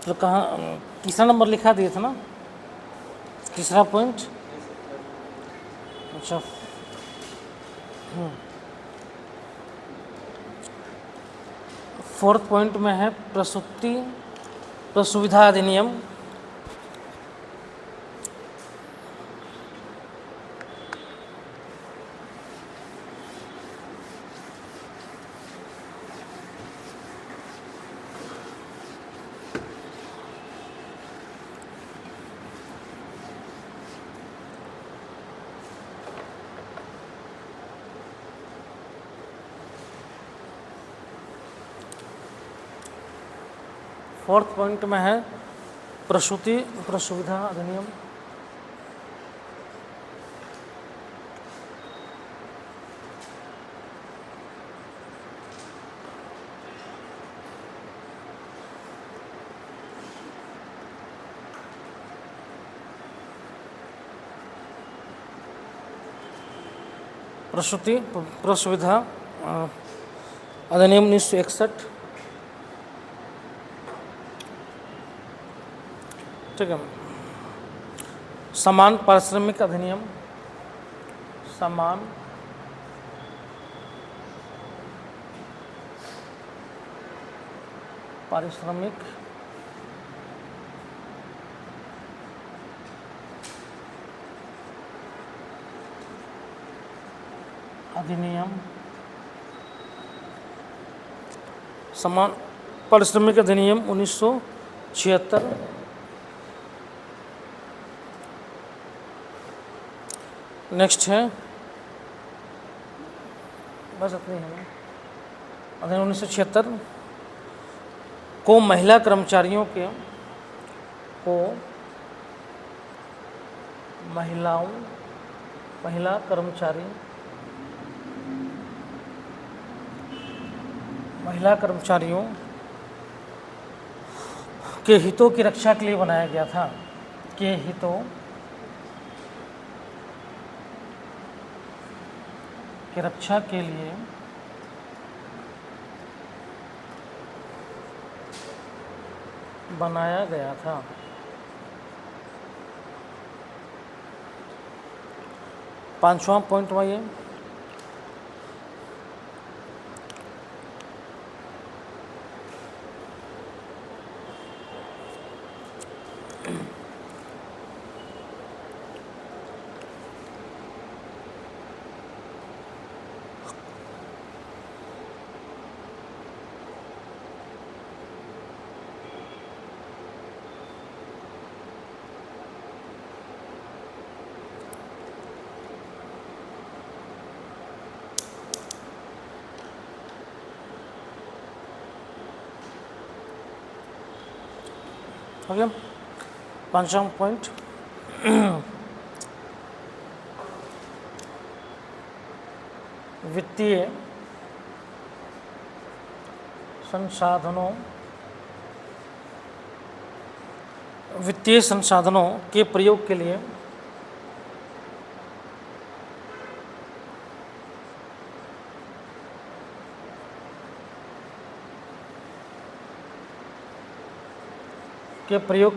तो कहाँ तीसरा नंबर लिखा दिए थे ना, तीसरा पॉइंट। अच्छा, फोर्थ पॉइंट में है प्रसुविधा अधिनियम। फोर्थ पॉइंट में है प्रसुविधा अधिनियम। प्रसुविधा अधिनियम 1961। ठीक है। समान पारिश्रमिक अधिनियम, समान पारिश्रमिक अधिनियम, समान पारिश्रमिक अधिनियम 1976। नेक्स्ट है, बस इतनी है। अधिनियम 1976 को महिला कर्मचारियों के महिला कर्मचारियों के हितों की रक्षा के लिए बनाया गया था। के हितों की रक्षा के लिए बनाया गया था। पांचवा पॉइंट में ये हो गया। पांचवा पॉइंट, वित्तीय संसाधनों के प्रयोग के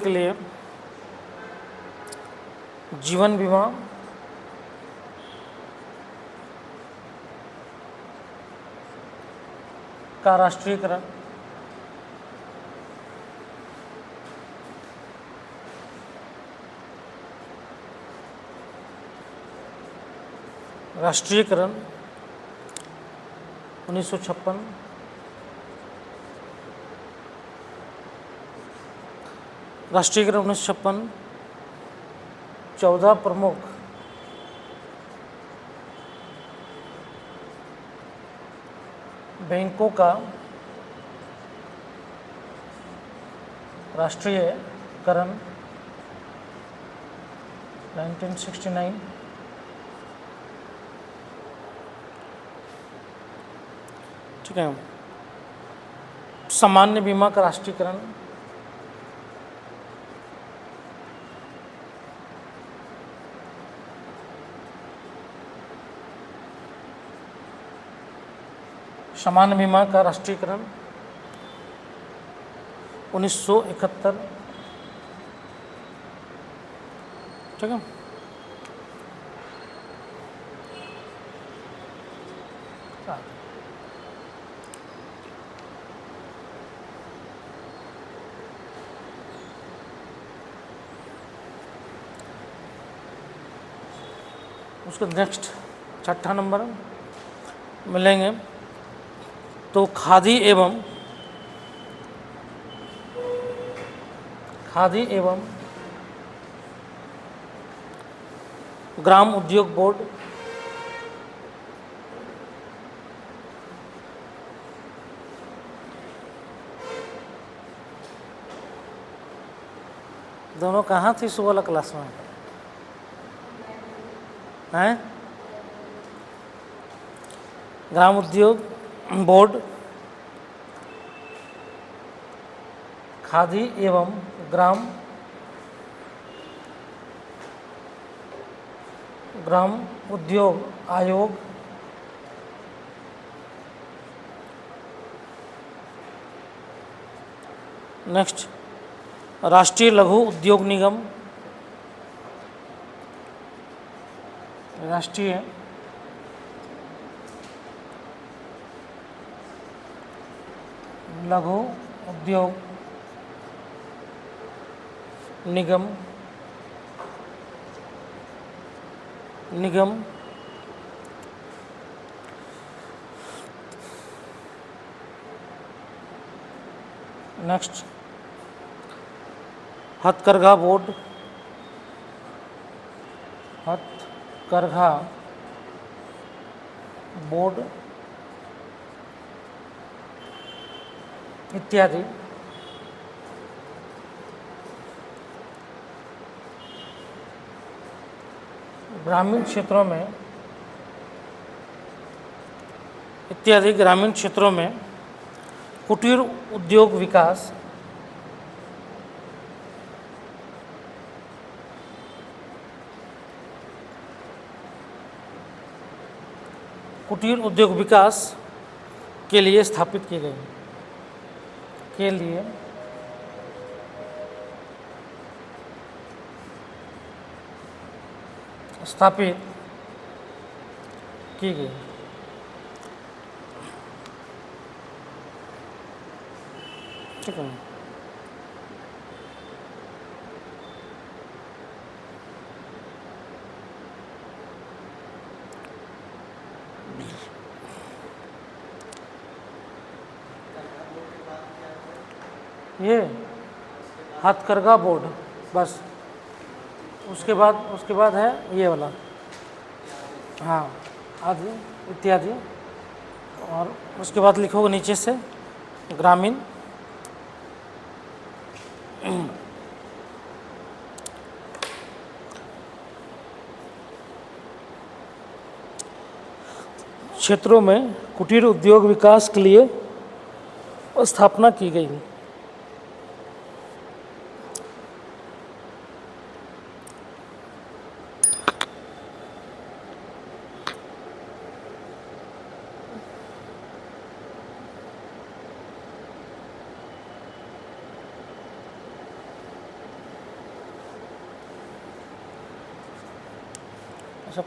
लिए जीवन बीमा का राष्ट्रीयकरण, राष्ट्रीयकरण 1956। राष्ट्रीयकरण 1956 14 प्रमुख बैंकों का राष्ट्रीयकरण 1969। ठीक है। सामान्य बीमा का राष्ट्रीयकरण सामान्य बीमा का राष्ट्रीयकरण 1971। ठीक है। उसके नेक्स्ट छठा नंबर मिलेंगे तो खादी एवं ग्राम उद्योग बोर्ड, दोनों कहाँ थी सुबह वाला क्लास में? हैं? ग्राम उद्योग बोर्ड, खादी एवं ग्राम उद्योग आयोग, नेक्स्ट राष्ट्रीय लघु उद्योग निगम, राष्ट्रीय लघु उद्योग निगम, नेक्स्ट हथकरघा बोर्ड, हथकरघा बोर्ड इत्यादि। ग्रामीण क्षेत्रों में कुटीर उद्योग विकास, के लिए स्थापित की गई, ठीक है। ये हथकरघा बोर्ड, बस उसके बाद है ये वाला, हाँ, आदि इत्यादि। और उसके बाद लिखोगे नीचे से ग्रामीण क्षेत्रों में कुटीर उद्योग विकास के लिए स्थापना की गई। अच्छा,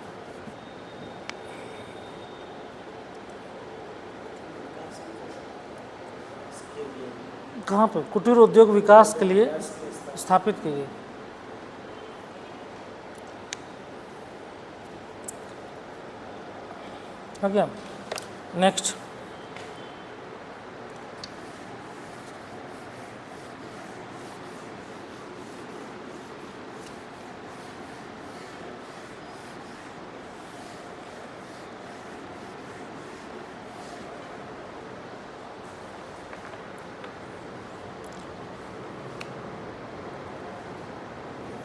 कहाँ पे कुटीर उद्योग विकास के लिए स्थापित की गई? हो गया। नेक्स्ट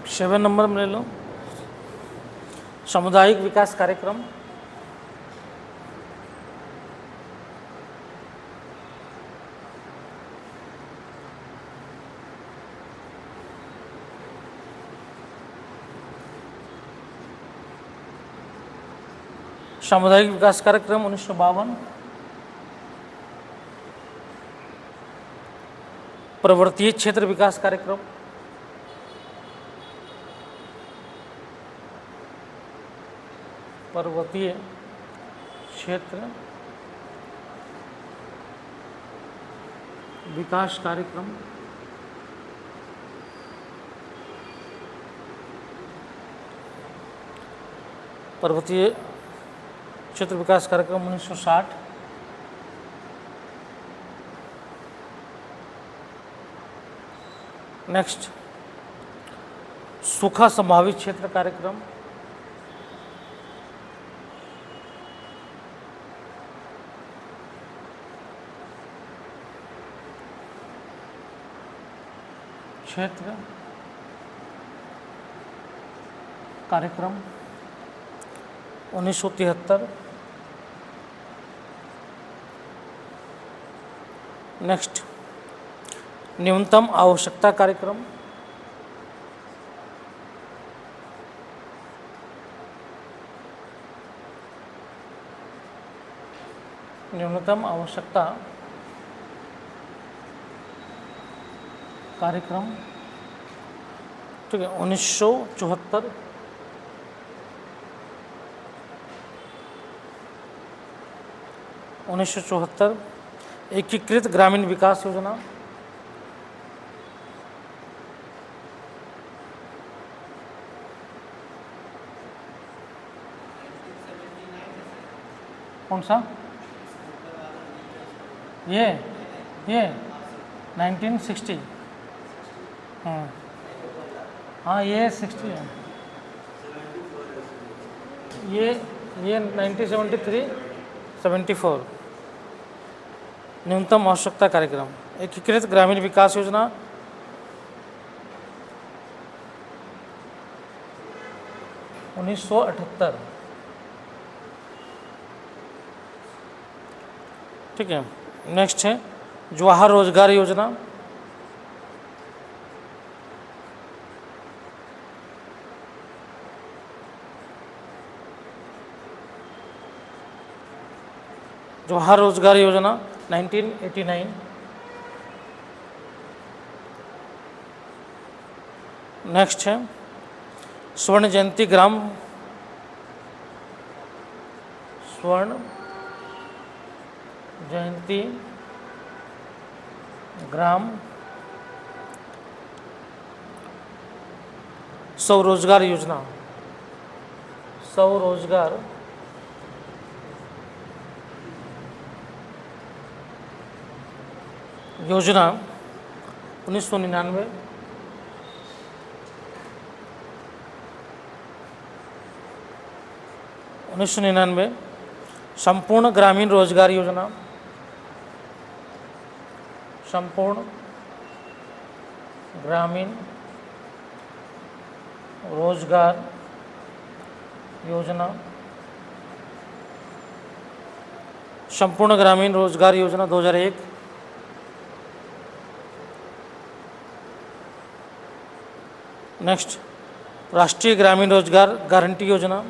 सेवन नंबर में ले लो, सामुदायिक विकास कार्यक्रम। सामुदायिक विकास कार्यक्रम 1952। पर्वतीय क्षेत्र विकास कार्यक्रम, पर्वतीय क्षेत्र विकास कार्यक्रम, पर्वतीय क्षेत्र विकास कार्यक्रम 1960। नेक्स्ट, सूखा संभावित क्षेत्र कार्यक्रम, क्षेत्र कार्यक्रम 1973। नेक्स्ट, न्यूनतम आवश्यकता कार्यक्रम, न्यूनतम आवश्यकता कार्यक्रम, ठीक है, 1974। एकीकृत ग्रामीण विकास योजना, कौन सा? ये 1960। हाँ ये 60 है। ये 1973 74। न्यूनतम आवश्यकता कार्यक्रम, एकीकृत ग्रामीण विकास योजना 1978। ठीक है। नेक्स्ट है जवाहर रोजगार योजना, जवाहर रोजगार योजना 1989। नेक्स्ट है स्वर्ण जयंती ग्राम स्वरोजगार योजना, स्वरोजगार योजना 1999। संपूर्ण ग्रामीण रोजगार योजना, संपूर्ण ग्रामीण रोजगार योजना, संपूर्ण ग्रामीण रोजगार योजना 2001। नेक्स्ट राष्ट्रीय ग्रामीण रोजगार गारंटी योजना,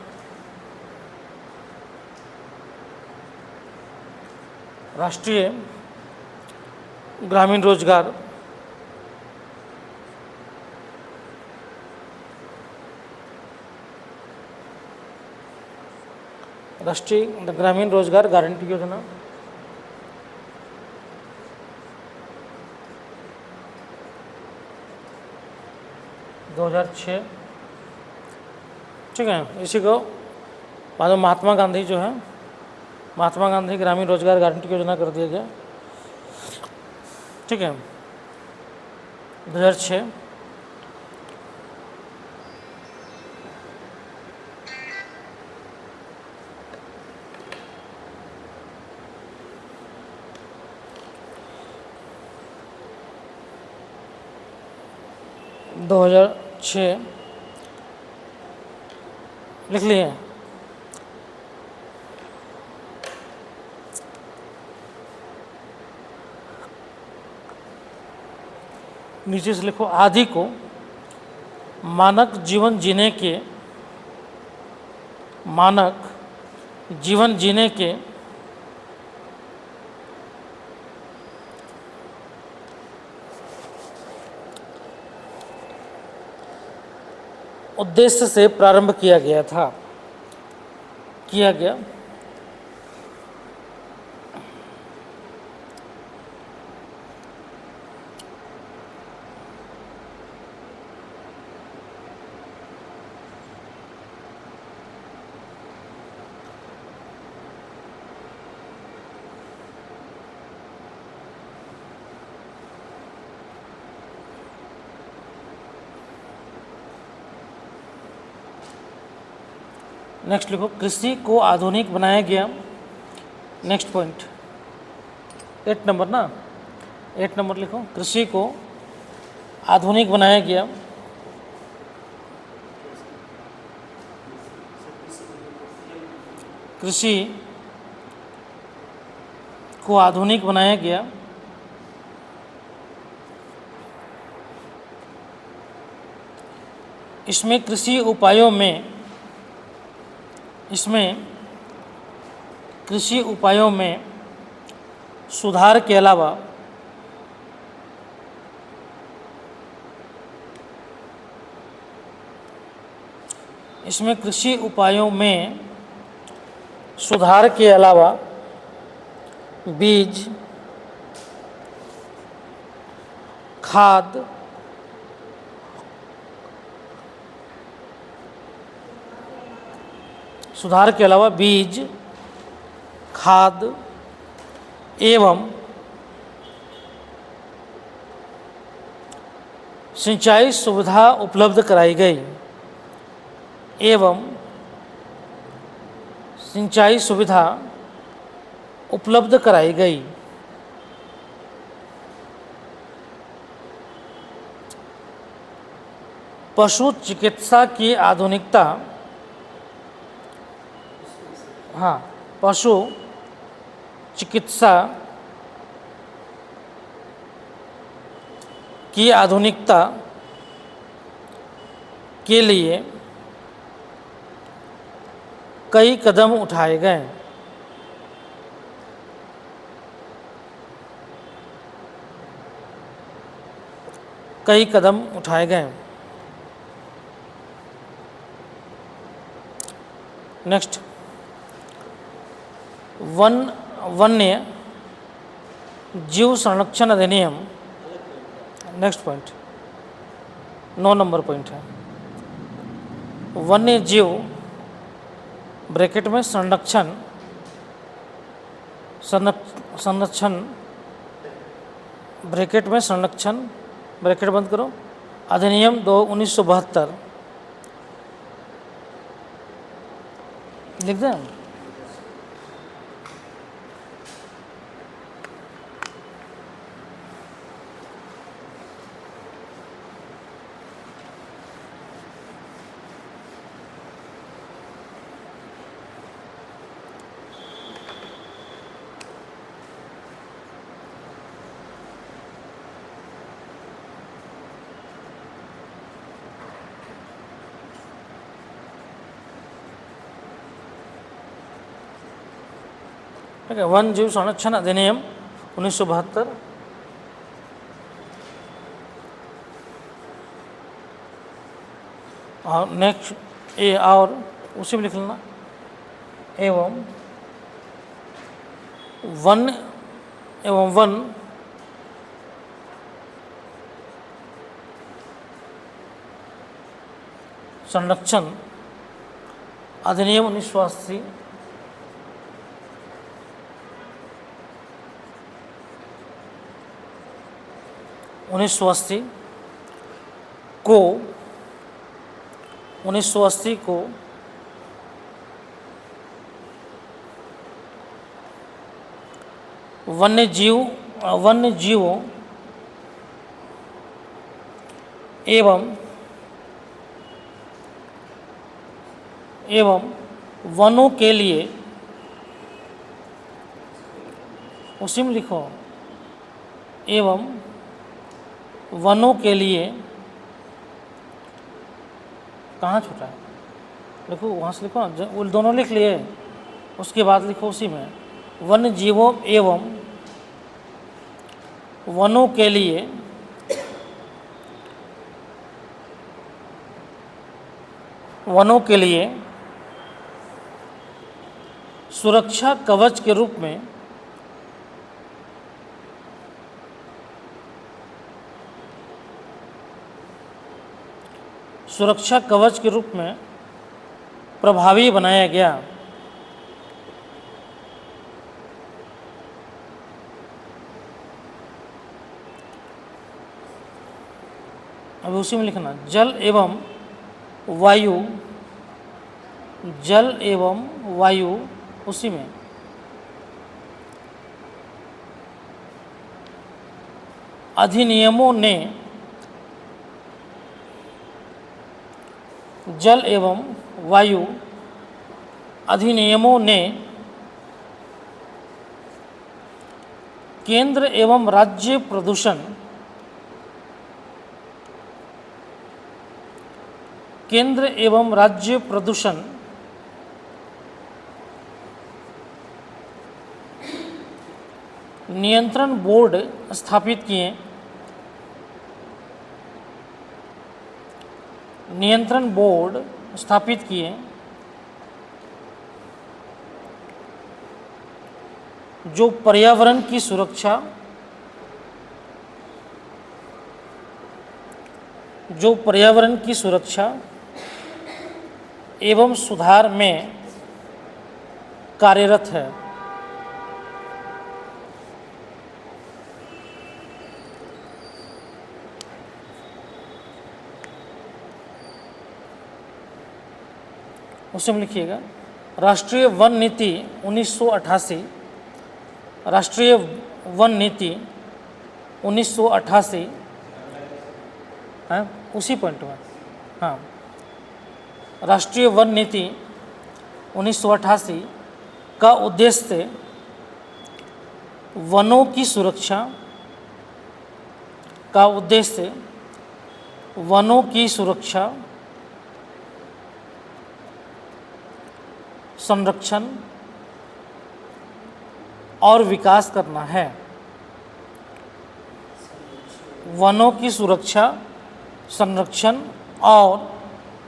राष्ट्रीय ग्रामीण रोजगार गारंटी योजना 2006। ठीक है। इसी को बाद में महात्मा गांधी जो है, महात्मा गांधी ग्रामीण रोजगार गारंटी योजना कर दिया गया। ठीक है, 2006। लिख लिए। नीचे से लिखो आदि को मानक जीवन जीने के उद्देश्य से प्रारंभ किया गया था, किया गया। नेक्स्ट लिखो, कृषि को आधुनिक बनाया गया। नेक्स्ट पॉइंट 8 नंबर ना, 8 नंबर लिखो, कृषि को आधुनिक बनाया गया। कृषि को आधुनिक बनाया गया। इसमें कृषि उपायों में सुधार के अलावा बीज, खाद, एवं सिंचाई सुविधा उपलब्ध कराई गई। पशु चिकित्सा की आधुनिकता, पशु चिकित्सा की आधुनिकता के लिए कई कदम उठाए गए। नेक्स्ट, वन्य जीव संरक्षण अधिनियम। नेक्स्ट पॉइंट 9 नंबर पॉइंट है, वन्य जीव ब्रैकेट में संरक्षण ब्रैकेट में संरक्षण, ब्रैकेट बंद करो, अधिनियम 1972 लिख दें। ठीक है, वन जीव संरक्षण अधिनियम 1972। और नेक्स्ट और उसी में लिख लेना, एवं वन संरक्षण अधिनियम 1980 को वन्य जीवों एवं वनों के लिए, उसी में लिखो, एवं वनों के लिए, कहाँ छूटा है, लिखो वहाँ से लिखो ना, वो दोनों लिख लिए, उसके बाद लिखो उसी में, वन्य जीवों एवं वनों के लिए वनों के लिए सुरक्षा कवच के रूप में प्रभावी बनाया गया। अब उसी में लिखना जल एवं वायु, उसी में अधिनियमों ने जल एवं वायु अधिनियमों ने केंद्र एवं राज्य प्रदूषण नियंत्रण बोर्ड स्थापित किए। जो पर्यावरण की सुरक्षा एवं सुधार में कार्यरत है। उसे में लिखिएगा राष्ट्रीय वन नीति 1988, राष्ट्रीय वन नीति 1988 है उसी पॉइंट में। हाँ, राष्ट्रीय वन नीति 1988 का उद्देश्य वनों की सुरक्षा, संरक्षण और विकास करना है। वनों की सुरक्षा, संरक्षण और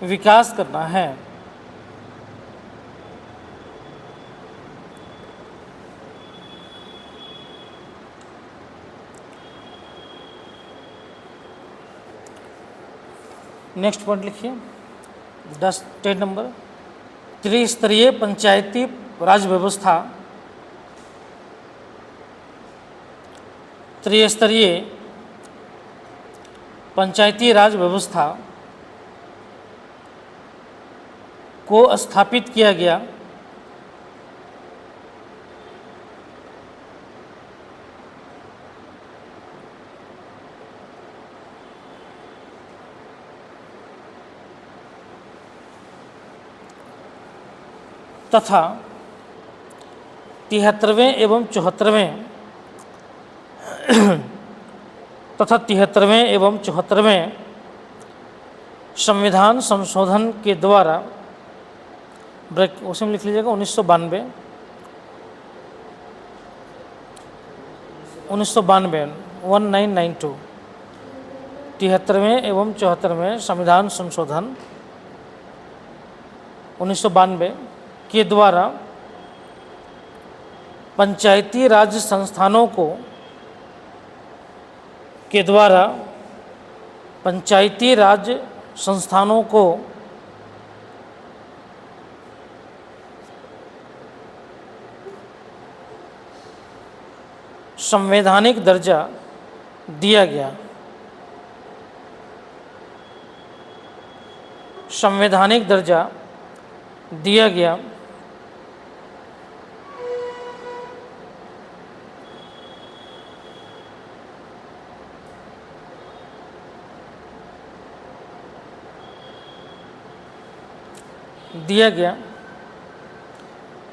विकास करना है। नेक्स्ट पॉइंट लिखिए 10 नंबर त्रिस्तरीय पंचायती राज व्यवस्था। त्रिस्तरीय पंचायती राज व्यवस्था को स्थापित किया गया। तथा 73वें एवं 74वें संविधान संशोधन के द्वारा ब्रेक उसमें लिख लीजिएगा 1992 1992 73वें एवं 74वें संविधान संशोधन 1992 के द्वारा पंचायती राज संस्थानों को संवैधानिक दर्जा दिया गया। संवैधानिक दर्जा दिया गया।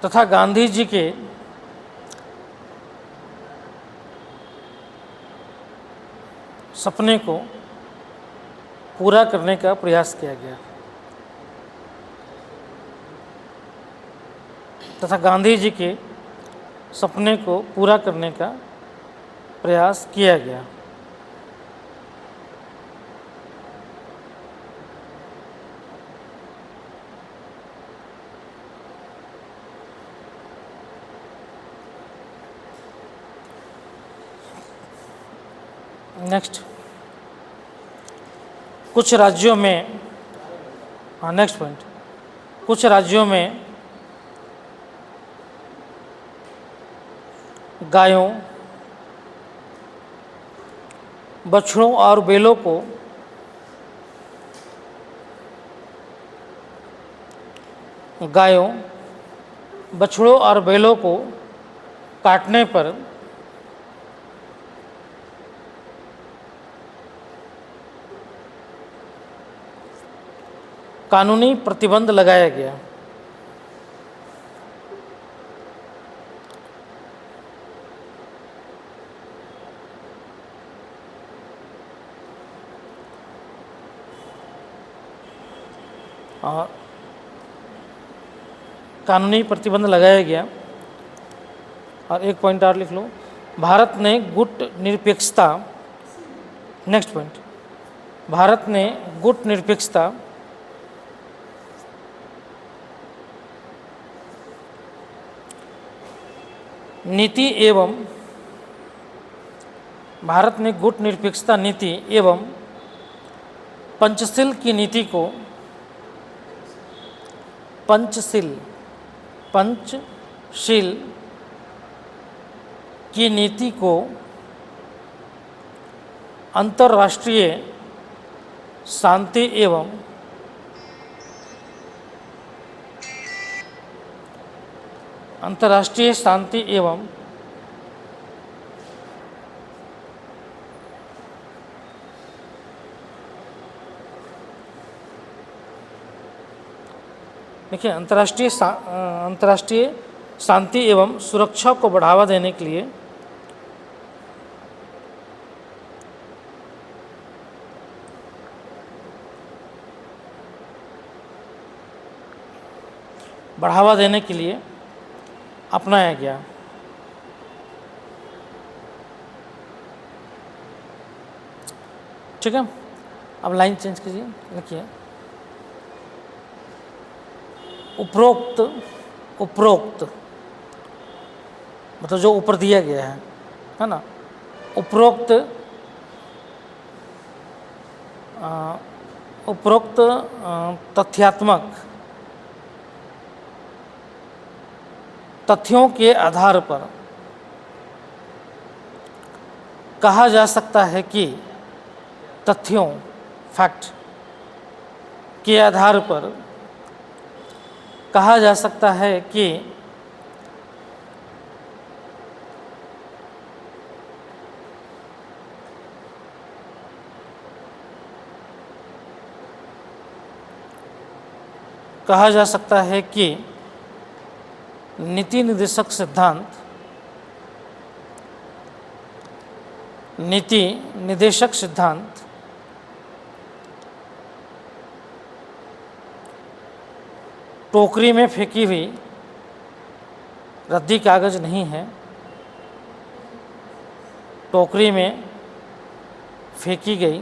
तथा गांधी जी के सपने को पूरा करने का प्रयास किया गया। तथा गांधी जी के सपने को पूरा करने का प्रयास किया गया। नेक्स्ट, कुछ राज्यों में, हाँ नेक्स्ट पॉइंट, कुछ राज्यों में गायों, बछड़ों और बैलों को गायों, बछड़ों और बैलों को काटने पर कानूनी प्रतिबंध लगाया गया। कानूनी प्रतिबंध लगाया गया। और एक पॉइंट और लिख लो, भारत ने गुट निरपेक्षता, नेक्स्ट पॉइंट, भारत ने गुट निरपेक्षता नीति एवं, भारत ने गुट निरपेक्षता नीति एवं पंचशील की नीति को, पंचशील की नीति को अंतर्राष्ट्रीय शांति एवं देखिए, अंतर्राष्ट्रीय शांति एवं सुरक्षा को बढ़ावा देने के लिए अपनाया गया। ठीक है, अब लाइन चेंज कीजिए, लिखिए उपरोक्त मतलब जो ऊपर दिया गया है ना, उपरोक्त तथ्यात्मक तथ्यों के आधार पर कहा जा सकता है कि तथ्यों, फैक्ट के आधार पर कहा जा सकता है कि नीति निर्देशक सिद्धांत टोकरी में फेंकी हुई रद्दी कागज नहीं है, टोकरी में फेंकी गई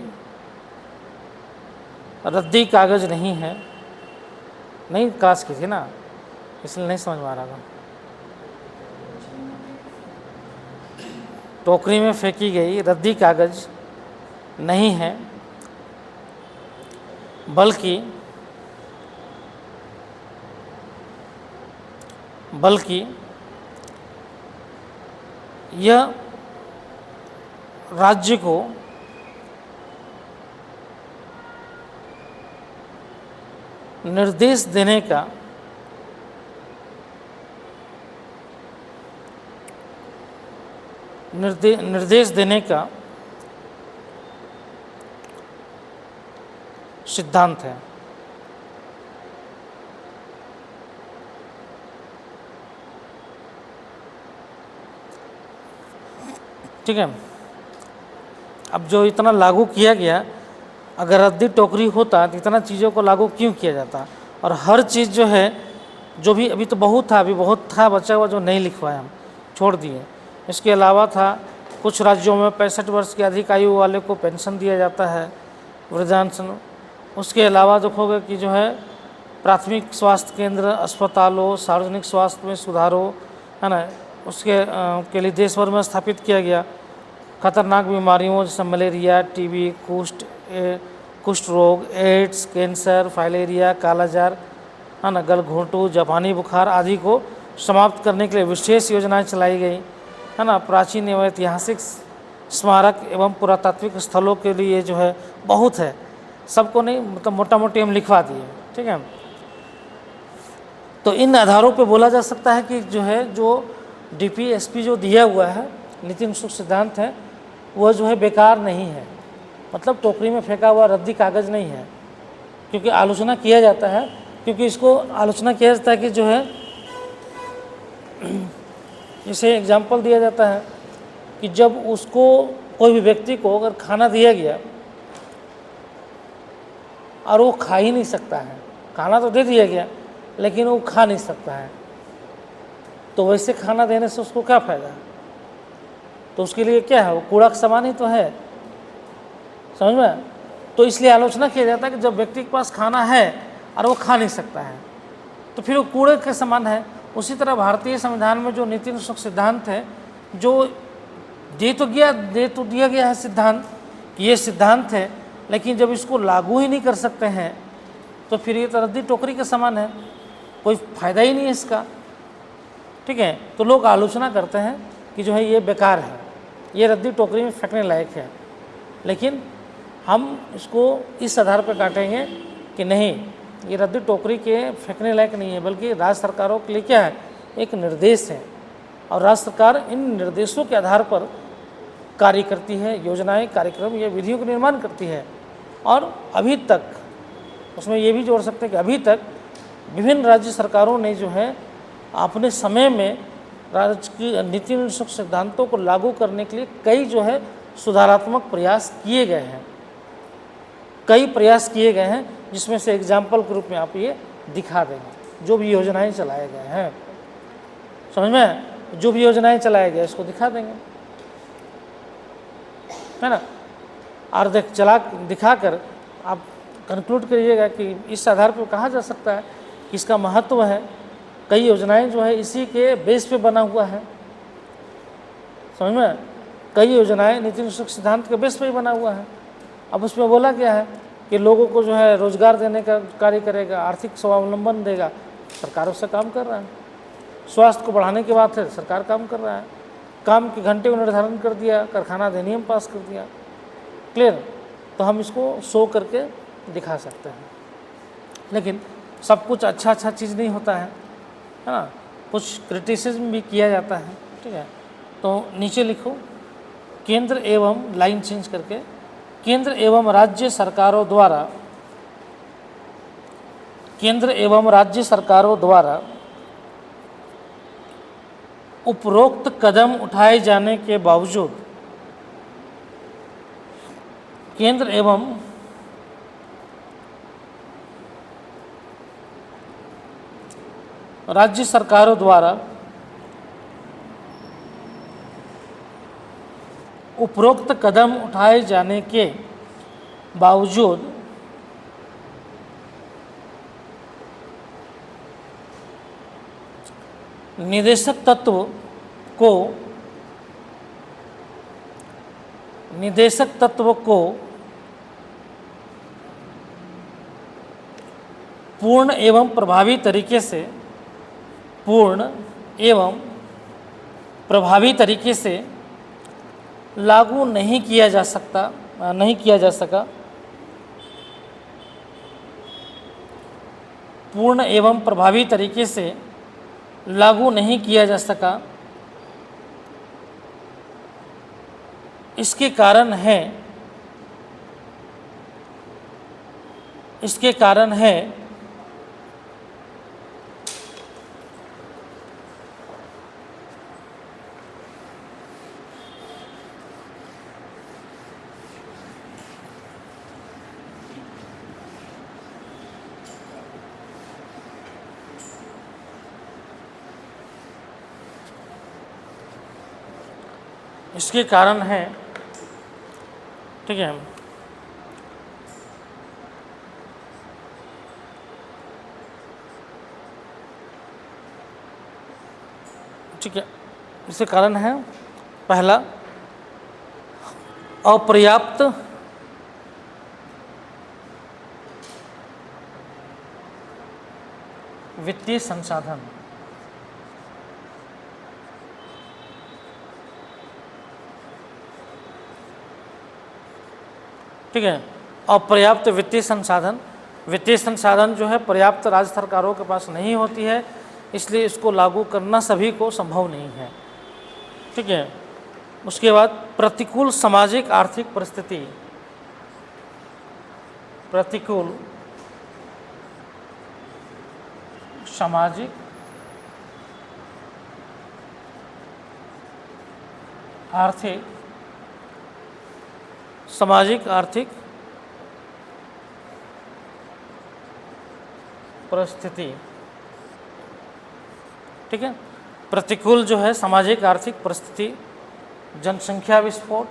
रद्दी कागज नहीं है, नहीं क्लास की थी ना इसलिए नहीं समझ में आ रहा था। टोकरी में फेंकी गई रद्दी कागज नहीं है, बल्कि यह राज्य को निर्देश देने का सिद्धांत है। ठीक है, अब जो इतना लागू किया गया, अगर रद्दी टोकरी होता तो इतना चीज़ों को लागू क्यों किया जाता। और हर चीज़ जो है, जो भी अभी तो बहुत था बचा हुआ जो नहीं लिखवाया, हम छोड़ दिए। इसके अलावा था कुछ राज्यों में 65 वर्ष की अधिक आयु वाले को पेंशन दिया जाता है, वृद्धांशन। उसके अलावा देखोगे कि जो है प्राथमिक स्वास्थ्य केंद्र, अस्पतालों, सार्वजनिक स्वास्थ्य में सुधारों, है ना, उसके के लिए देश भर में स्थापित किया गया। खतरनाक बीमारियों जैसे मलेरिया, टीबी, कुष्ठ रोग, एड्स, कैंसर, फाइलेरिया, कालाजार, है ना, गलघोंटू, जापानी बुखार आदि को समाप्त करने के लिए विशेष योजनाएं चलाई गई, है ना। प्राचीन एवं ऐतिहासिक स्मारक एवं पुरातात्विक स्थलों के लिए जो है बहुत है, सबको नहीं, मतलब मोटा मोटी हम लिखवा दिए, ठीक है। तो इन आधारों पे बोला जा सकता है कि जो है जो DPSP जो दिया हुआ है नीति अनुसूची सिद्धांत है, वह जो है बेकार नहीं है, मतलब टोकरी में फेंका हुआ रद्दी कागज़ नहीं है। क्योंकि आलोचना किया जाता है, क्योंकि इसको आलोचना किया जाता है कि जो है इसे एग्जाम्पल दिया जाता है कि जब उसको कोई भी व्यक्ति को अगर खाना दिया गया और वो खा ही नहीं सकता है, खाना तो दे दिया गया लेकिन वो खा नहीं सकता है, तो वैसे खाना देने से उसको क्या फ़ायदा है? तो उसके लिए क्या है, वो कूड़ा का सामान ही तो है, समझ में। तो इसलिए आलोचना किया जाता है कि जब व्यक्ति के पास खाना है और वो खा नहीं सकता है तो फिर वो कूड़े के समान है। उसी तरह भारतीय संविधान में जो नीति अनुसूची सिद्धांत है, जो दे तो दिया गया है सिद्धांत कि ये सिद्धांत है, लेकिन जब इसको लागू ही नहीं कर सकते हैं तो फिर ये तो रद्दी टोकरी के समान है, कोई फ़ायदा ही नहीं है इसका, ठीक है। तो लोग आलोचना करते हैं कि जो है ये बेकार है, ये रद्दी टोकरी में फेंकने लायक है, लेकिन हम इसको इस आधार पर काटेंगे कि नहीं, ये रद्दी टोकरी के फेंकने लायक नहीं है, बल्कि राज्य सरकारों के लिए क्या है, एक निर्देश है, और राज्य सरकार इन निर्देशों के आधार पर कार्य करती है, योजनाएं, कार्यक्रम या विधियों का निर्माण करती है। और अभी तक उसमें ये भी जोड़ सकते हैं कि अभी तक विभिन्न राज्य सरकारों ने जो है अपने समय में राज्य की नीति अनुसूची सिद्धांतों को लागू करने के लिए कई जो है सुधारात्मक प्रयास किए गए हैं, कई प्रयास किए गए हैं, जिसमें से एग्जाम्पल के रूप में आप ये दिखा देंगे। जो भी योजनाएं चलाए गए हैं, समझ में, जो भी योजनाएं चलाए गए इसको दिखा देंगे, है ना। और दिखाकर आप कंक्लूड करिएगा कि इस आधार पर कहा जा सकता है कि इसका महत्व है। कई योजनाएं जो है इसी के बेस पे बना हुआ है, समझ में, कई योजनाएं नीति अनुसूची सिद्धांत के बेस पे ही बना हुआ है। अब उसमें बोला गया है कि लोगों को जो है रोजगार देने का कार्य करेगा, आर्थिक स्वावलंबन देगा, सरकार उससे काम कर रहा है। स्वास्थ्य को बढ़ाने की बात है, सरकार काम कर रहा है। काम के घंटे को निर्धारण कर दिया, कारखाना अधिनियम पास कर दिया, क्लियर। तो हम इसको शो करके दिखा सकते हैं, लेकिन सब कुछ अच्छा चीज़ नहीं होता है ना, कुछ क्रिटिसिज्म भी किया जाता है, ठीक है। तो नीचे लिखो केंद्र एवं, लाइन चेंज करके, केंद्र एवं राज्य सरकारों द्वारा उपरोक्त कदम उठाए जाने के बावजूद केंद्र एवं राज्य सरकारों द्वारा उपरोक्त कदम उठाए जाने के बावजूद निदेशक तत्व को पूर्ण एवं प्रभावी तरीके से लागू नहीं किया जा सका। पूर्ण एवं प्रभावी तरीके से लागू नहीं किया जा सका। इसके कारण है ठीक है, ठीक है। इसके कारण है, पहला, अपर्याप्त वित्तीय संसाधन। ठीक है, अपर्याप्त वित्तीय संसाधन। वित्तीय संसाधन जो है पर्याप्त राज्य सरकारों के पास नहीं होती है, इसलिए इसको लागू करना सभी को संभव नहीं है। ठीक है, उसके बाद प्रतिकूल सामाजिक आर्थिक परिस्थिति। प्रतिकूल सामाजिक आर्थिक परिस्थिति। ठीक है, प्रतिकूल जो है सामाजिक आर्थिक परिस्थिति, जनसंख्या विस्फोट,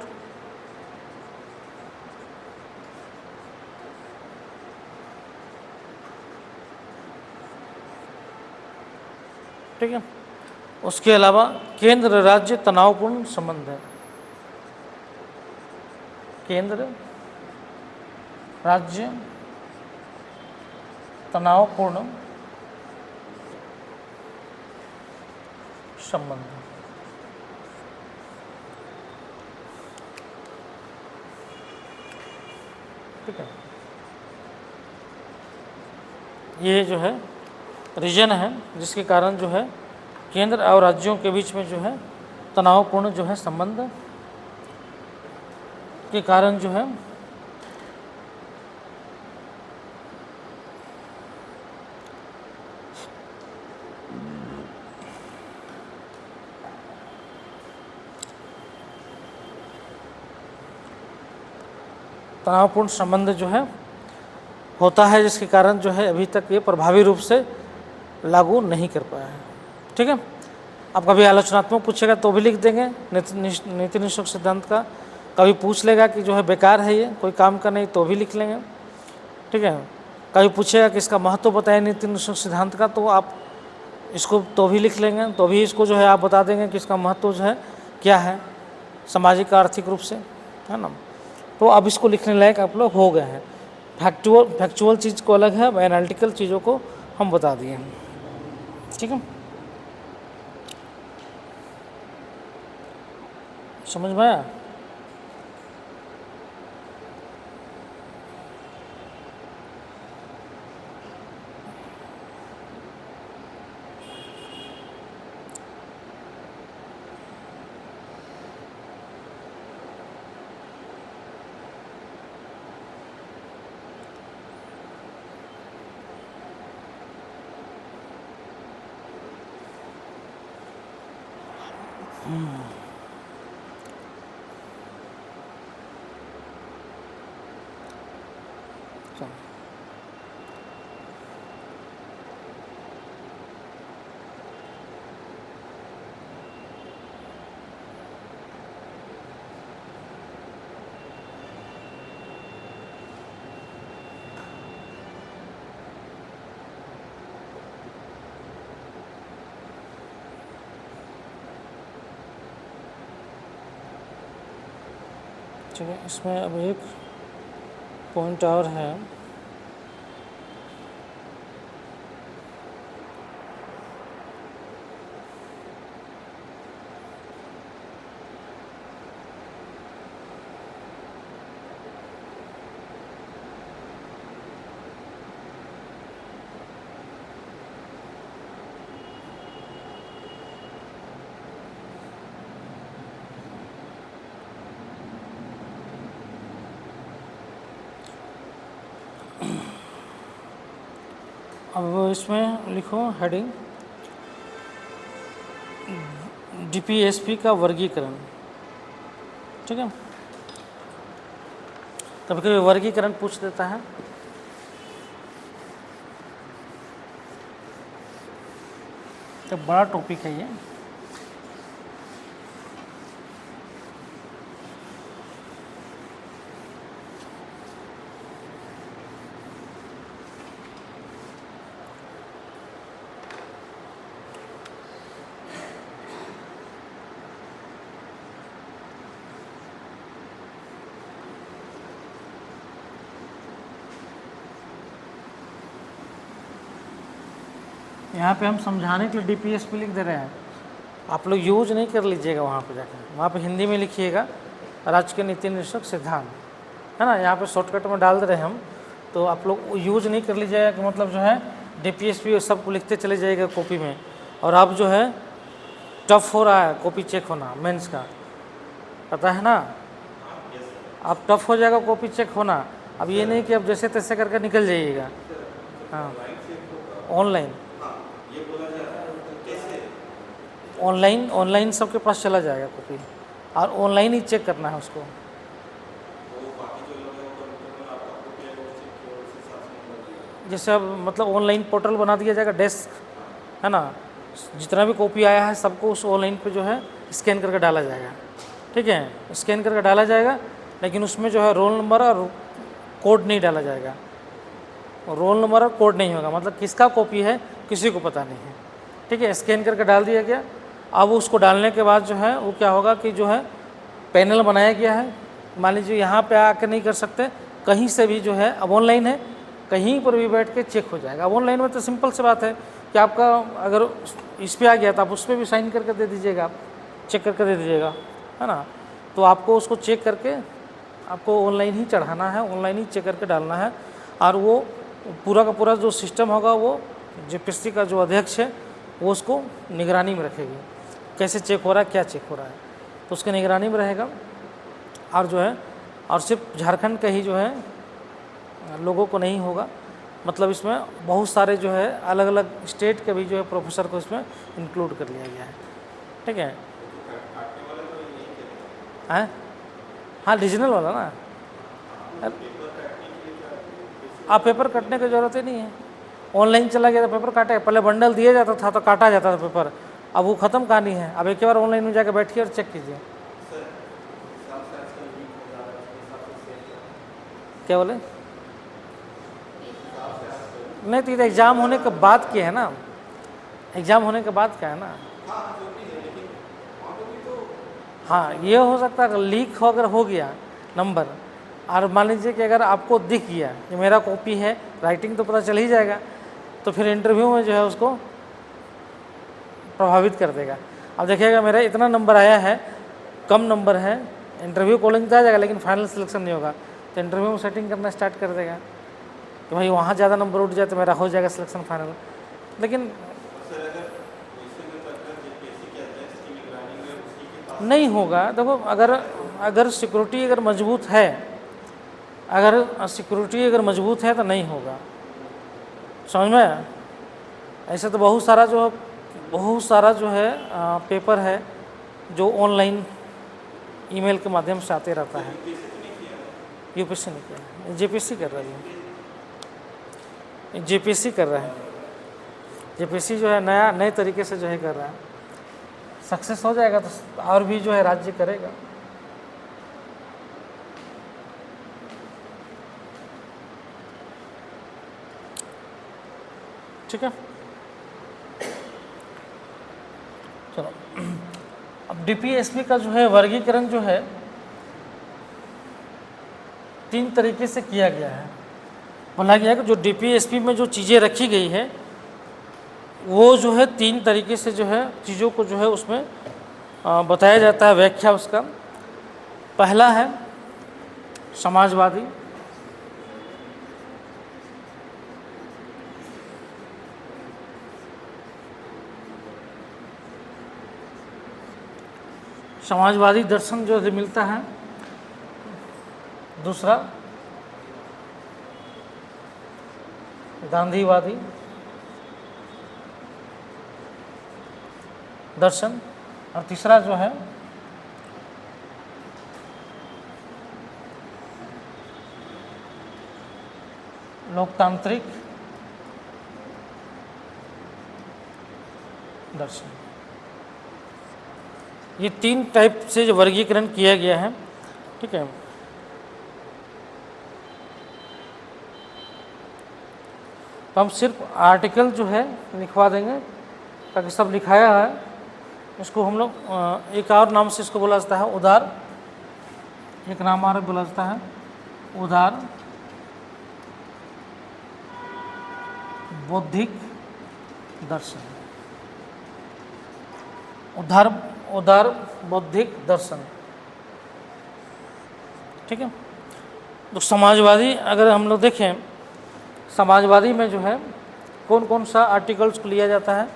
ठीक है, उसके अलावा केंद्र राज्य तनावपूर्ण संबंध है। केंद्र राज्य तनावपूर्ण संबंध। ठीक है, ये जो है रीजन है जिसके कारण जो है केंद्र और राज्यों के बीच में जो है तनावपूर्ण जो है संबंध के कारण जो है तनावपूर्ण संबंध जो है होता है, जिसके कारण जो है अभी तक ये प्रभावी रूप से लागू नहीं कर पाया है। ठीक है, अब कभी आलोचनात्मक पूछेगा तो भी लिख देंगे नीति निषेध सिद्धांत का, कभी पूछ लेगा कि जो है बेकार है ये कोई काम का नहीं तो भी लिख लेंगे। ठीक है, कभी पूछेगा कि इसका महत्व बताएं नीति निषेध सिद्धांत का, तो आप इसको तो भी लिख लेंगे, तो भी इसको जो है आप बता देंगे कि इसका महत्व जो है क्या है सामाजिक आर्थिक रूप से, है ना। तो अब इसको लिखने लायक आप लोग हो गए हैं। फैक्चुअल चीज़ को अलग है, एनालिटिकल चीज़ों को हम बता दिए हैं। ठीक है, समझ में आया? ठीक है, इसमें अब एक पॉइंट और है। अब इसमें लिखो हेडिंग डीपीएसपी का वर्गीकरण। ठीक है, कभी कभी वर्गीकरण पूछ देता है। तो बड़ा टॉपिक है ये। यहाँ पे हम समझाने के लिए डीपीएसपी लिख दे रहे हैं, आप लोग यूज नहीं कर लीजिएगा वहाँ पे जाकर, वहाँ पे हिंदी में लिखिएगा राजकीय नीति निर्देशक सिद्धांत, है ना, यहाँ पे शॉर्टकट में डाल दे रहे हैं हम, तो आप लोग यूज नहीं कर लीजिएगा कि मतलब जो है डीपीएसपी सबको लिखते चले जाइएगा कॉपी में, और अब जो है टफ हो रहा है कॉपी चेक होना मेंस का, पता है ना, अब टफ हो जाएगा कॉपी चेक होना। अब ये नहीं कि अब जैसे तैसे करके निकल जाइएगा। हाँ, ऑनलाइन ऑनलाइन सबके पास चला जाएगा कॉपी, और ऑनलाइन ही चेक करना है उसको। जैसे अब मतलब ऑनलाइन पोर्टल बना दिया जाएगा, डेस्क, है ना, जितना भी कॉपी आया है सबको उस ऑनलाइन पे जो है स्कैन करके डाला जाएगा, ठीक है, स्कैन करके डाला जाएगा, लेकिन उसमें जो है रोल नंबर और कोड नहीं डाला जाएगा, रोल नंबर और कोड नहीं होगा, मतलब किसका कॉपी है किसी को पता नहीं है, ठीक है, स्कैन करके डाल दिया गया। अब उसको डालने के बाद जो है वो क्या होगा कि जो है पैनल बनाया गया है, मान लीजिए यहाँ पे आके नहीं कर सकते, कहीं से भी जो है अब ऑनलाइन है, कहीं पर भी बैठ के चेक हो जाएगा। अब ऑनलाइन में तो सिंपल सी बात है कि आपका अगर इस पर आ गया तो आप उस पर भी साइन करके दे दीजिएगा, आप चेक करके दे दीजिएगा, है ना, तो आपको उसको चेक करके आपको ऑनलाइन ही चढ़ाना है, ऑनलाइन ही चेक करके डालना है, और वो पूरा का पूरा जो सिस्टम होगा वो जेपीएससी का जो अध्यक्ष है वो उसको निगरानी में रखेगी, कैसे चेक हो रहा है, क्या चेक हो रहा है, तो उसके निगरानी में रहेगा। और जो है और सिर्फ झारखंड का ही जो है लोगों को नहीं होगा, मतलब इसमें बहुत सारे जो है अलग अलग स्टेट के भी जो है प्रोफेसर को इसमें इंक्लूड कर लिया गया है, ठीक है। हैं, हाँ डिजिटल वाला ना, आप पेपर कटने की ज़रूरत ही नहीं है, ऑनलाइन चला गया तो पेपर काटे, पहले बंडल दिया जाता था तो काटा जाता था पेपर, अब वो ख़त्म कहानी है, अब एक बार ऑनलाइन में जाकर बैठिए और चेक कीजिए। क्या बोले? नहीं तो ये एग्ज़ाम होने के बाद क्या है ना, एग्ज़ाम होने के बाद क्या है ना, हाँ ये हो सकता है लीक हो अगर हो गया नंबर, और मान लीजिए कि अगर आपको दिख गया कि मेरा कॉपी है, राइटिंग तो पता चल ही जाएगा, तो फिर इंटरव्यू में जो है उसको प्रभावित कर देगा। अब देखिएगा मेरा इतना नंबर आया है, कम नंबर है, इंटरव्यू कॉलिंग तो आ जाएगा लेकिन फाइनल सिलेक्शन नहीं होगा, तो इंटरव्यू में सेटिंग करना स्टार्ट कर देगा कि भाई वहाँ ज़्यादा नंबर उठ जाए तो मेरा हो जाएगा सिलेक्शन फाइनल। लेकिन नहीं होगा, देखो अगर सिक्योरिटी अगर मजबूत है, अगर सिक्योरिटी अगर मजबूत है तो नहीं होगा, समझ में। ऐसे तो बहुत सारा जो है पेपर है जो ऑनलाइन ईमेल के माध्यम से आते रहता है। यूपीएससी नहीं किया, जेपीएससी कर रही है, जेपीएससी कर रहा है, जेपीएससी जो है नए तरीके से जो है कर रहा है, सक्सेस हो जाएगा तो और भी जो है राज्य करेगा। ठीक है, चलो अब डीपीएसपी का जो है वर्गीकरण जो है 3 तरीके से किया गया है। बोला गया है कि जो डीपीएसपी में जो चीज़ें रखी गई है वो जो है 3 तरीके से जो है चीज़ों को जो है उसमें बताया जाता है, व्याख्या उसका। पहला है समाजवादी, समाजवादी दर्शन जो मिलता है। दूसरा गांधीवादी दर्शन, और तीसरा जो है लोकतांत्रिक दर्शन। ये 3 टाइप से जो वर्गीकरण किया गया है, ठीक है। तो हम सिर्फ आर्टिकल जो है लिखवा देंगे ताकि सब लिखाया है, इसको हम लोग एक और नाम से इसको बोला जाता है उदार, एक नाम और बोला जाता है उदार बौद्धिक दर्शन, उदार उदार बौद्धिक दर्शन। ठीक है। तो समाजवादी अगर हम लोग देखें, समाजवादी में जो है कौन कौन सा आर्टिकल्स को लिया जाता है?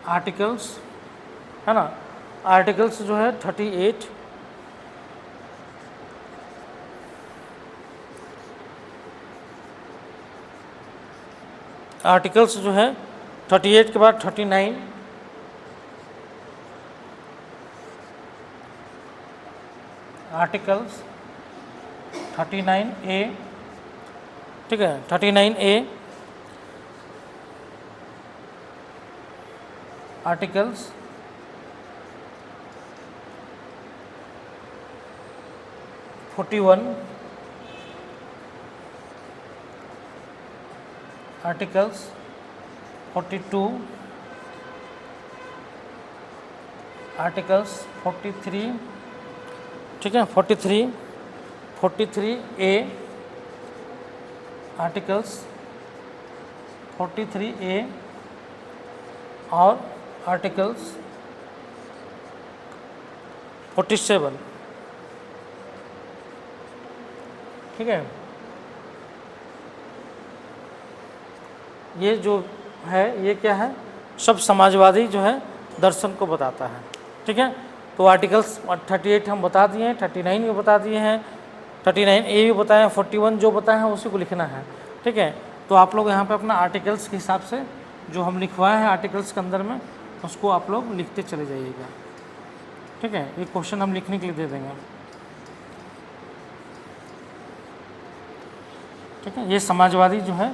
आर्टिकल्स है ना, आर्टिकल्स जो है 38, आर्टिकल्स जो है 38 के बाद 39, आर्टिकल्स 39A, ठीक है, 39A आर्टिकल्स, आर्टिकल्स 42, आर्टिकल्स 43, ठीक है, 43A आर्टिकल्स 43A और आर्टिकल्स 47, ठीक है। ये जो है ये क्या है, सब समाजवादी जो है दर्शन को बताता है। ठीक है। तो आर्टिकल्स 38 हम बता दिए हैं, 39 भी बता दिए हैं, 39A भी बताए, 41 जो बताए हैं उसी को लिखना है। ठीक है। तो आप लोग यहाँ पे अपना आर्टिकल्स के हिसाब से जो हम लिखवाए हैं आर्टिकल्स के अंदर में उसको आप लोग लिखते चले जाइएगा। ठीक है। ये क्वेश्चन हम लिखने के लिए दे देंगे। ठीक है। ये समाजवादी जो है,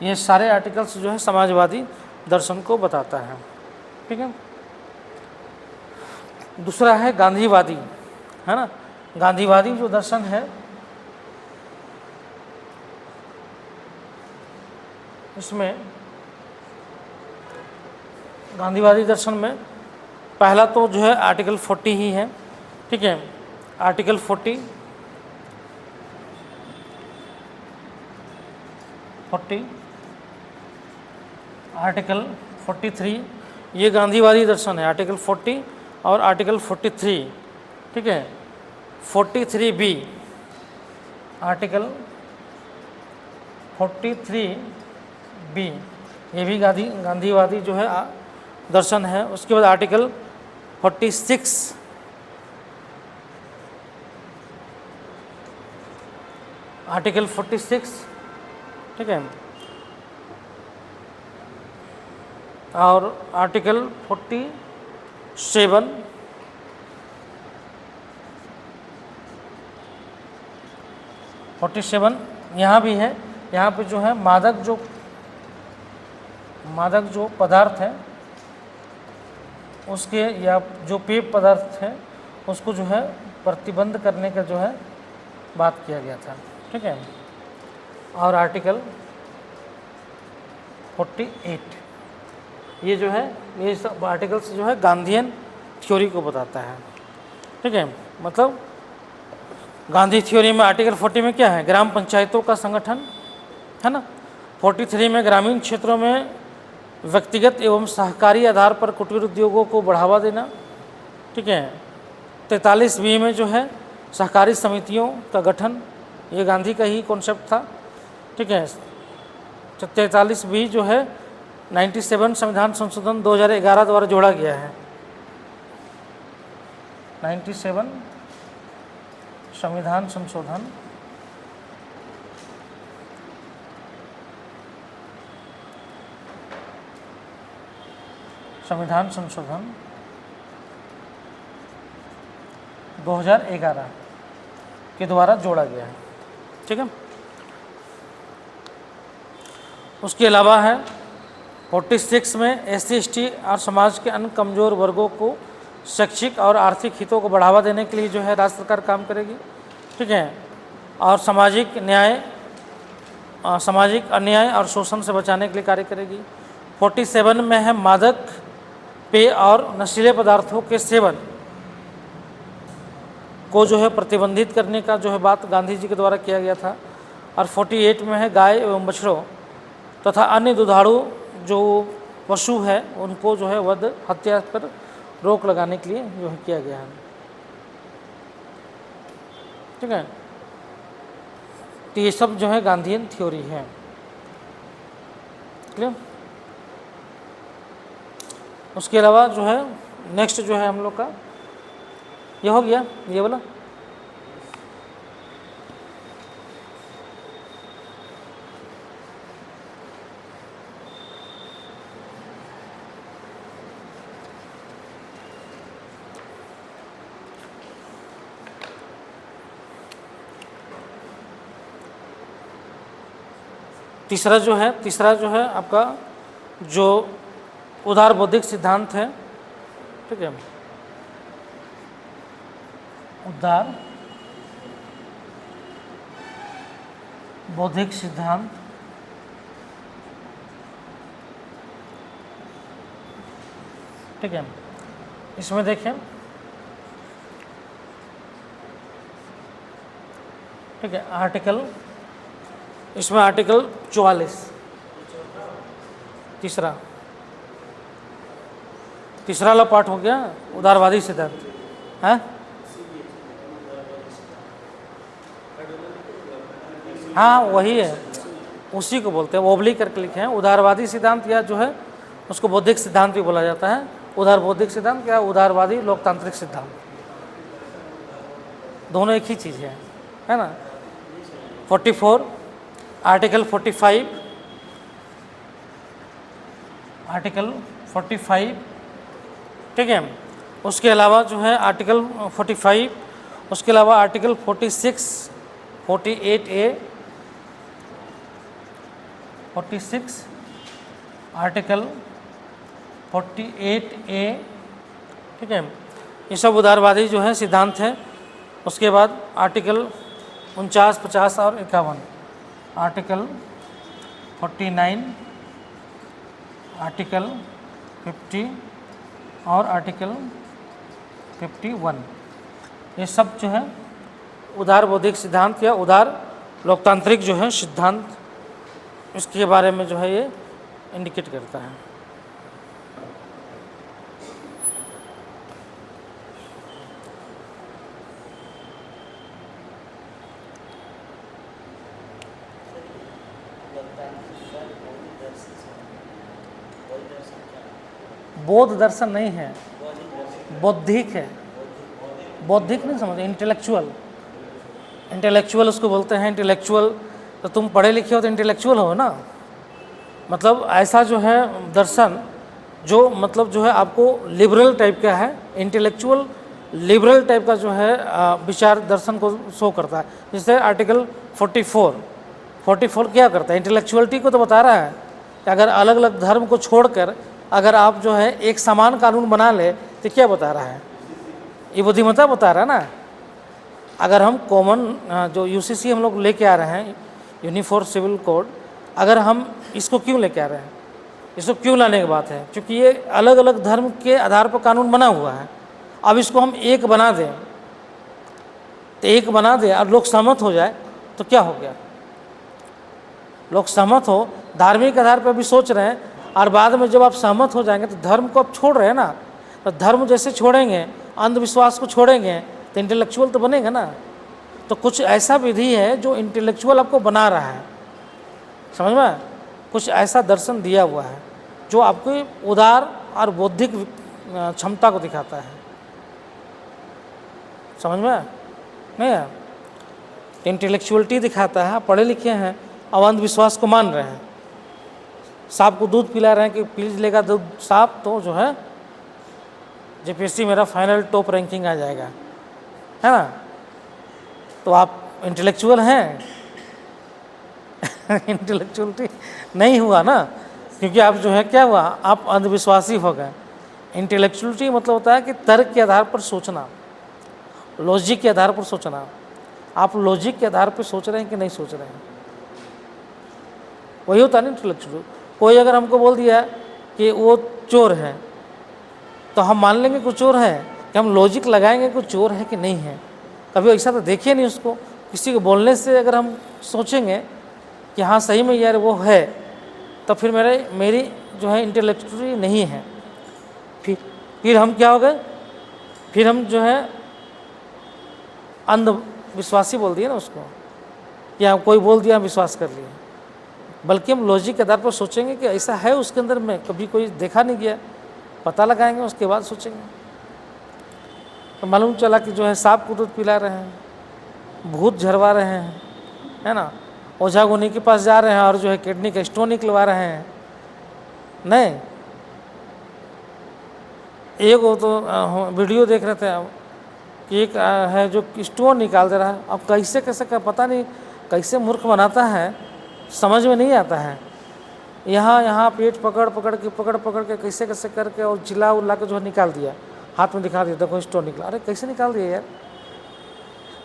ये सारे आर्टिकल्स जो है समाजवादी दर्शन को बताता है। ठीक है। दूसरा है गांधीवादी, है ना। गांधीवादी जो दर्शन है इसमें गांधीवादी दर्शन में पहला तो जो है आर्टिकल 40 ही है। ठीक है। आर्टिकल 40 आर्टिकल 43 ये गांधीवादी दर्शन है, आर्टिकल 40 और आर्टिकल 43। ठीक है। 43B आर्टिकल 43B ये भी गांधीवादी जो है दर्शन है। उसके बाद आर्टिकल 46 आर्टिकल 46, ठीक है, और आर्टिकल 47 यहाँ भी है। यहाँ पे जो है मादक जो पदार्थ है उसके या जो पेय पदार्थ है उसको जो है प्रतिबंध करने का जो है बात किया गया था। ठीक है। और आर्टिकल 48 ये जो है ये सब आर्टिकल्स जो है गांधीयन थ्योरी को बताता है। ठीक है। मतलब गांधी थ्योरी में आर्टिकल 40 में क्या है, ग्राम पंचायतों का संगठन है ना। 43 में ग्रामीण क्षेत्रों में व्यक्तिगत एवं सहकारी आधार पर कुटीर उद्योगों को बढ़ावा देना। ठीक है। 43B में जो है सहकारी समितियों का गठन, ये गांधी का ही कॉन्सेप्ट था। ठीक है। 43B जो है 97 संविधान संशोधन 2011 द्वारा जोड़ा गया है। 97 संविधान संशोधन संविधान संशोधन 2011 के द्वारा जोड़ा गया है। ठीक है। उसके अलावा है 46 में SC/ST और समाज के अन्य कमज़ोर वर्गों को शैक्षिक और आर्थिक हितों को बढ़ावा देने के लिए जो है राज्य सरकार काम करेगी। ठीक है। और सामाजिक अन्याय और शोषण से बचाने के लिए कार्य करेगी। 47 में है मादक पेय और नशीले पदार्थों के सेवन को जो है प्रतिबंधित करने का जो है बात गांधी जी के द्वारा किया गया था। और 48 में है गाय एवं बछड़ों तथा अन्य दुधारू जो पशु है उनको जो है वध हत्या पर रोक लगाने के लिए जो है किया गया है। ठीक है, तो ये सब जो है गांधीयन थ्योरी है। क्लियर? उसके अलावा जो है नेक्स्ट जो है हम लोग का ये हो गया, ये बोला तीसरा जो है आपका जो उदार बौद्धिक सिद्धांत है। ठीक है, उदार बौद्धिक सिद्धांत ठीक है, इसमें देखें, ठीक है, आर्टिकल, इसमें आर्टिकल 44 तीसरा वाला पार्ट हो गया उदारवादी सिद्धांत है। हाँ वही है, उसी को बोलते हैं, ओब्लिक करके लिखे हैं उदारवादी सिद्धांत, या जो है उसको बौद्धिक सिद्धांत भी बोला जाता है। उदार बौद्धिक सिद्धांत या उदारवादी लोकतांत्रिक सिद्धांत, दोनों एक ही चीज़ है ना। 44 आर्टिकल 45 ठीक है, उसके अलावा जो है आर्टिकल 45, उसके अलावा आर्टिकल 46, 48A, 46 आर्टिकल 48A, ठीक है, ये सब उदारवादी जो है सिद्धांत है। उसके बाद आर्टिकल 49, 50 और 51, आर्टिकल 49, आर्टिकल 50 और आर्टिकल 51, ये सब जो है उदार बौद्धिक सिद्धांत या उदार लोकतांत्रिक जो है सिद्धांत, इसके बारे में जो है ये इंडिकेट करता है। बौद्ध दर्शन नहीं है, बौद्धिक है। बौद्धिक नहीं समझे, इंटेलेक्चुअल उसको बोलते हैं। इंटेलेक्चुअल तो तुम पढ़े लिखे हो तो इंटेलेक्चुअल हो ना, मतलब ऐसा जो है दर्शन जो मतलब जो है आपको लिबरल टाइप का है, इंटेलेक्चुअल लिबरल टाइप का जो है विचार दर्शन को शो करता है। जैसे आर्टिकल 44 क्या करता है, इंटेलेक्चुअलिटी को तो बता रहा है कि अगर अलग अलग धर्म को छोड़कर अगर आप जो है एक समान कानून बना ले तो क्या बता रहा है, ये बुद्धिमत्ता बता रहा है ना। अगर हम कॉमन जो यूसीसी हम लोग लेके आ रहे हैं, यूनिफॉर्म सिविल कोड, अगर हम इसको क्यों लेके आ रहे हैं, इसको क्यों लाने की बात है, क्योंकि ये अलग अलग धर्म के आधार पर कानून बना हुआ है। अब इसको हम एक बना दें, तो एक बना दें और लोग सहमत हो जाए तो क्या हो गया, लोग सहमत हो, धार्मिक आधार पर भी सोच रहे हैं, और बाद में जब आप सहमत हो जाएंगे तो धर्म को आप छोड़ रहे हैं ना, तो धर्म जैसे छोड़ेंगे, अंधविश्वास को छोड़ेंगे तो इंटेलेक्चुअल तो बनेगा ना। तो कुछ ऐसा विधि है जो इंटेलेक्चुअल आपको बना रहा है, समझ में, कुछ ऐसा दर्शन दिया हुआ है जो आपको उदार और बौद्धिक क्षमता को दिखाता है, समझ में नहीं है। इंटेलेक्चुअलिटी दिखाता है, पढ़े लिखे हैं, अब अंधविश्वास को मान रहे हैं। सांप को दूध पिला रहे हैं कि पी लेगा दूध सांप तो जो है जेपीएससी मेरा फाइनल टॉप रैंकिंग आ जाएगा, है ना। तो आप इंटेलेक्चुअल हैं इंटेलेक्चुअलिटी नहीं हुआ ना, क्योंकि आप जो है क्या हुआ, आप अंधविश्वासी हो गए। इंटेलेक्चुअलिटी मतलब होता है कि तर्क के आधार पर सोचना, लॉजिक के आधार पर सोचना। आप लॉजिक के आधार पर सोच रहे हैं कि नहीं सोच रहे हैं, वही होता है ना इंटेलेक्चुअल। कोई अगर हमको बोल दिया कि वो चोर है तो हम मान लेंगे कि चोर है, कि हम लॉजिक लगाएंगे कि चोर है कि नहीं है, कभी ऐसा तो देखिए नहीं उसको। किसी को बोलने से अगर हम सोचेंगे कि हाँ सही में यार वो है, तो फिर मेरी जो है इंटेलेक्चुअली नहीं है। फिर हम क्या हो गए, फिर हम जो है अंधविश्वासी बोल दिए ना उसको, या कोई बोल दिया विश्वास कर लिए। बल्कि हम लॉजिक के आधार पर सोचेंगे कि ऐसा है उसके अंदर में, कभी कोई देखा नहीं गया, पता लगाएंगे, उसके बाद सोचेंगे। तो मालूम चला कि जो है सांप को दूध पिला रहे हैं, भूत झरवा रहे हैं, है ना, ओझा गुनी के पास जा रहे हैं और जो है किडनी का स्टोन निकलवा रहे हैं। नहीं, एक वो तो वीडियो देख रहे थे कि एक है जो स्टोन निकाल दे रहा है। अब कैसे कैसे का पता नहीं, कैसे मूर्ख बनाता है, समझ में नहीं आता है। यहाँ पेट पकड़ पकड़ के कैसे कैसे करके और चिल्ला उल्ला के जो है निकाल दिया, हाथ में दिखा दिया, देखो स्टोन निकला। अरे कैसे निकाल दिया यार,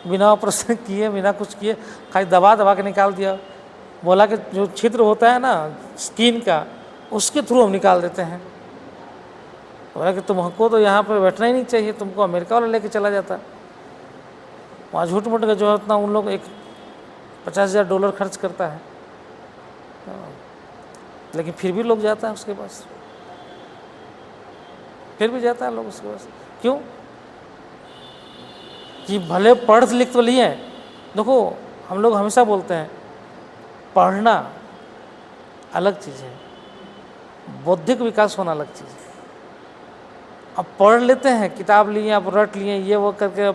बिना ऑपरेशन किए, बिना कुछ किए, खाली दबा दबा के निकाल दिया। बोला कि जो छिद्र होता है ना स्किन का, उसके थ्रू हम निकाल देते हैं। बोला कि तुमको तो यहाँ पर बैठना ही नहीं चाहिए, तुमको अमेरिका वाला लेके चला जाता। वहाँ झूठ मूठ का जो है उतना उन लोग एक $50,000 खर्च करता है, लेकिन फिर भी लोग जाता है उसके पास, फिर भी जाता है लोग उसके पास। क्यों? कि भले पढ़ लिख तो लिए। देखो हम लोग हमेशा बोलते हैं पढ़ना अलग चीज़ है, बौद्धिक विकास होना अलग चीज़ है। अब पढ़ लेते हैं, किताब लिए, आप रट लिए, ये वो करके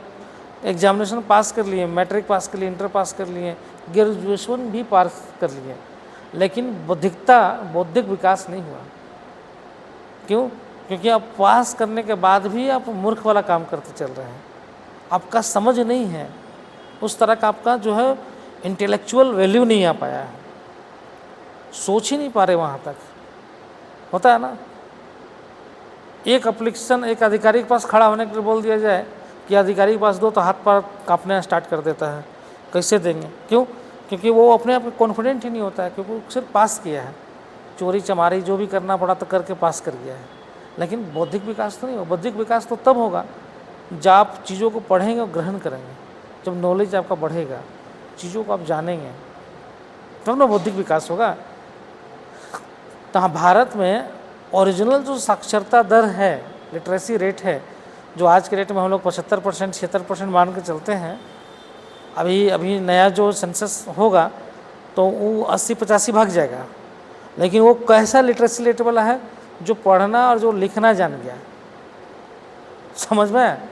एग्जामिनेशन पास कर लिए, मैट्रिक पास कर लिए, इंटर पास कर लिए, ग्रेजुएशन भी पास कर लिए, लेकिन बौद्धिक विकास नहीं हुआ। क्यों? क्योंकि आप पास करने के बाद भी आप मूर्ख वाला काम करते चल रहे हैं। आपका समझ नहीं है, उस तरह का आपका जो है इंटेलेक्चुअल वैल्यू नहीं आ पाया है, सोच ही नहीं पा रहे वहाँ तक। होता है ना, एक एप्लीकेशन एक अधिकारी के पास खड़ा होने के लिए बोल दिया जाए कि अधिकारी के पास दो, तो हाथ पर कांपना स्टार्ट कर देता है, कैसे देंगे। क्यों? क्योंकि वो अपने आप में कॉन्फिडेंट ही नहीं होता है, क्योंकि वो सिर्फ पास किया है, चोरी चमारी जो भी करना पड़ा तो करके पास कर गया है। लेकिन बौद्धिक विकास तो नहीं होगा। बौद्धिक विकास तो तब होगा जब आप चीज़ों को पढ़ेंगे और ग्रहण करेंगे, जब नॉलेज आपका बढ़ेगा, चीज़ों को आप जानेंगे, तब ना बौद्धिक विकास होगा। तो हाँ, भारत में ओरिजिनल जो साक्षरता दर है, लिटरेसी रेट है, जो आज के रेट में हम लोग 75% 76% मान के चलते हैं। अभी नया जो सेंसस होगा तो वो 80-85 भाग जाएगा। लेकिन वो कैसा लिटरेसी रेट वाला है? जो पढ़ना और जो लिखना जान गया। समझ में?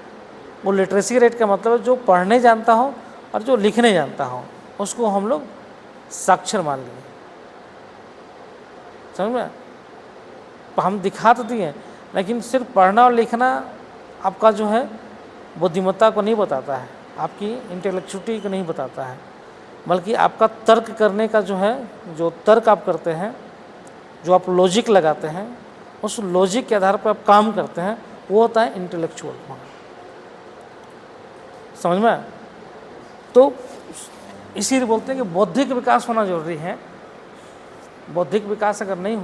वो लिटरेसी रेट का मतलब है जो पढ़ने जानता हो और जो लिखने जानता हो, उसको हम लोग साक्षर मान लिए। समझ में? हम दिखा तो दिए, लेकिन सिर्फ पढ़ना और लिखना आपका जो है बुद्धिमत्ता को नहीं बताता है, आपकी इंटेलेक्चुअलिटी को नहीं बताता है, बल्कि आपका तर्क करने का जो है, जो तर्क आप करते हैं, जो आप लॉजिक लगाते हैं, उस लॉजिक के आधार पर आप काम करते हैं, वो होता है इंटेलेक्चुअल। समझ में? तो इसीलिए बोलते हैं कि बौद्धिक विकास होना जरूरी है। बौद्धिक विकास अगर नहीं